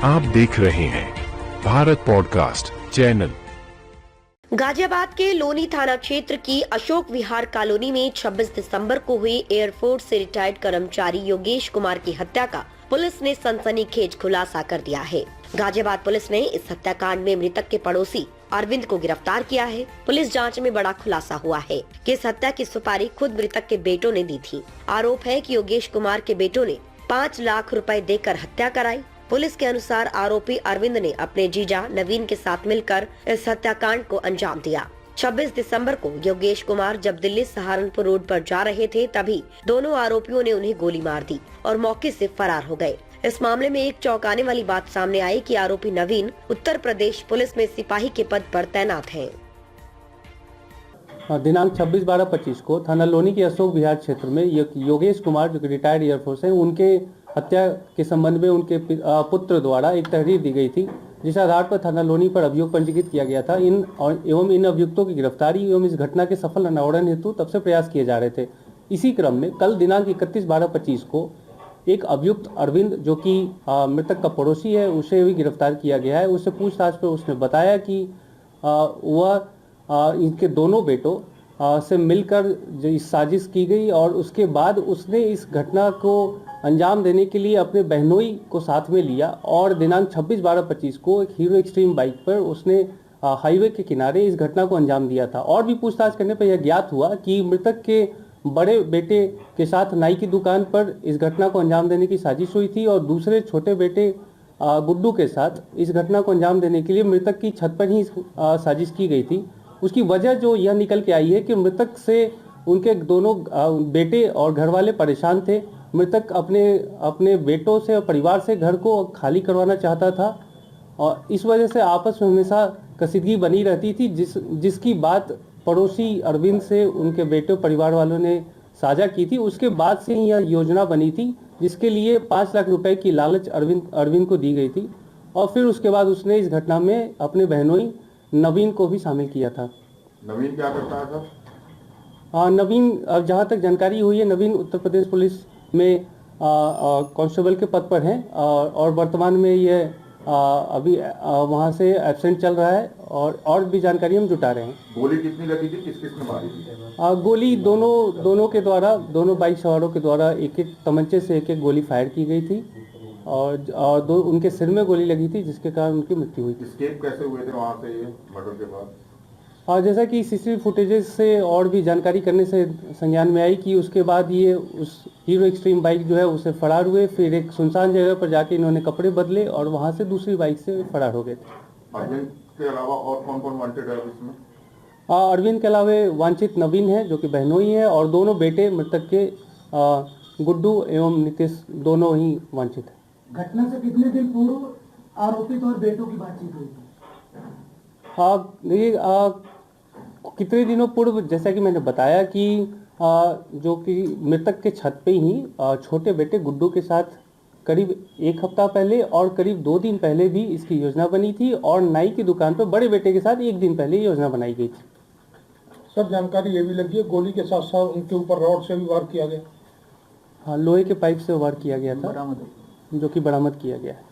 आप देख रहे हैं भारत पॉडकास्ट चैनल। गाजियाबाद के लोनी थाना क्षेत्र की अशोक विहार कॉलोनी में 26 दिसंबर को हुई एयरफोर्स से रिटायर्ड कर्मचारी योगेश कुमार की हत्या का पुलिस ने सनसनीखेज खुलासा कर दिया है। गाजियाबाद पुलिस ने इस हत्याकांड में मृतक के पड़ोसी अरविंद को गिरफ्तार किया है। पुलिस जांच में बड़ा खुलासा हुआ है कि इस हत्या की सुपारी खुद मृतक के बेटों ने दी थी। आरोप है कि योगेश कुमार के बेटों ने 5 लाख रुपए देकर हत्या कराई। पुलिस के अनुसार आरोपी अरविंद ने अपने जीजा नवीन के साथ मिलकर इस हत्याकांड को अंजाम दिया। 26 दिसंबर को योगेश कुमार जब दिल्ली सहारनपुर रोड पर जा रहे थे तभी दोनों आरोपियों ने उन्हें गोली मार दी और मौके से फरार हो गए। इस मामले में एक चौंकाने वाली बात सामने आई कि आरोपी नवीन उत्तर प्रदेश पुलिस में सिपाही के पद पर तैनात है। दिनांक 26/12/25 को थाना लोनी के अशोक विहार क्षेत्र में योगेश कुमार जो कि रिटायर्ड एयरफोर्स हैं, उनके हत्या के संबंध में उनके पुत्र द्वारा एक तहरीर दी गई थी, जिस आधार पर थाना लोनी पर अभियोग पंजीकृत किया गया था। इन अभियुक्तों की गिरफ्तारी एवं इस घटना के सफल अनावरण हेतु तब से प्रयास किए जा रहे थे। इसी क्रम में कल दिनांक 31/12/25 को एक अभियुक्त अरविंद जो कि मृतक का पड़ोसी है, उसे भी गिरफ्तार किया गया है। उससे पूछताछ पर उसने बताया कि वह इनके दोनों बेटों से मिलकर जो इस साजिश की गई और उसके बाद उसने इस घटना को अंजाम देने के लिए अपने बहनोई को साथ में लिया और दिनांक 26/12/25 को एक हीरो एक्सट्रीम बाइक पर उसने हाईवे के किनारे इस घटना को अंजाम दिया था। और भी पूछताछ करने पर यह ज्ञात हुआ कि मृतक के बड़े बेटे के साथ नाई की दुकान पर इस घटना को अंजाम देने की साजिश हुई थी और दूसरे छोटे बेटे गुड्डू के साथ इस घटना को अंजाम देने के लिए मृतक की छत पर ही साजिश की गई थी। उसकी वजह जो यह निकल के आई है कि मृतक से उनके दोनों बेटे और घर वाले परेशान थे। मृतक अपने बेटों से और परिवार से घर को खाली करवाना चाहता था और इस वजह से आपस में हमेशा कसीदगी बनी रहती थी, जिसकी बात पड़ोसी अरविंद से उनके बेटे परिवार वालों ने साझा की थी। उसके बाद से ही यह योजना बनी थी, जिसके लिए 5 लाख रुपए की लालच अरविंद को दी गई थी और फिर उसके बाद उसने इस घटना में अपने बहनोई नवीन को भी शामिल किया था। नवीन क्या करता है सर? नवीन, जहाँ तक जानकारी हुई है, नवीन उत्तर प्रदेश पुलिस में कांस्टेबल के पद पर हैं और वर्तमान में ये अभी वहाँ से एब्सेंट चल रहा है और भी जानकारी हम जुटा रहे हैं। गोली कितनी लगी थी, किस किस ने मारी थी? गोली दोनों के द्वारा, दोनों बाइक सवारों के द्वारा एक तमंचे से एक गोली फायर की गई थी और उनके सिर में गोली लगी थी, जिसके कारण उनकी मृत्यु हुई थी। एस्केप कैसे हुए थे वहाँ से ये मर्डर के बाद? जैसा कि सीसीटीवी फुटेजेस से और भी जानकारी करने से संज्ञान में आई कि उसके बाद ये उस हीरो एक्सट्रीम बाइक जो है उससे फरार हुए। फिर एक सुनसान जगह पर जाके इन्होंने कपड़े बदले और वहाँ से दूसरी बाइक से फरार हो गए थे। अरविंद के अलावा और कौन कौन वांटेड है इसमें? अरविंद के अलावा वांछित नवीन है जो कि बहनोई है और दोनों बेटे मृतक के गुड्डू एवं नितेश दोनों ही वांछित है। घटना से कितने दिन पूर्व आरोपित और बेटों की बातचीत हुई थी? ये कितने दिनों पूर्व, जैसा कि मैंने बताया कि जो कि मृतक के छत पे ही छोटे बेटे गुड्डू के साथ करीब 1 हफ्ता पहले और करीब 2 दिन पहले भी इसकी योजना बनी थी और नाई की दुकान पर बड़े बेटे के साथ 1 दिन पहले योजना बनाई गई थी। सर, जानकारी ये भी लगी है गोली के साथ साथ उनके ऊपर रॉड से भी वार किया गया? हाँ, लोहे के पाइप से वार किया गया था, जो कि बरामद किया गया है।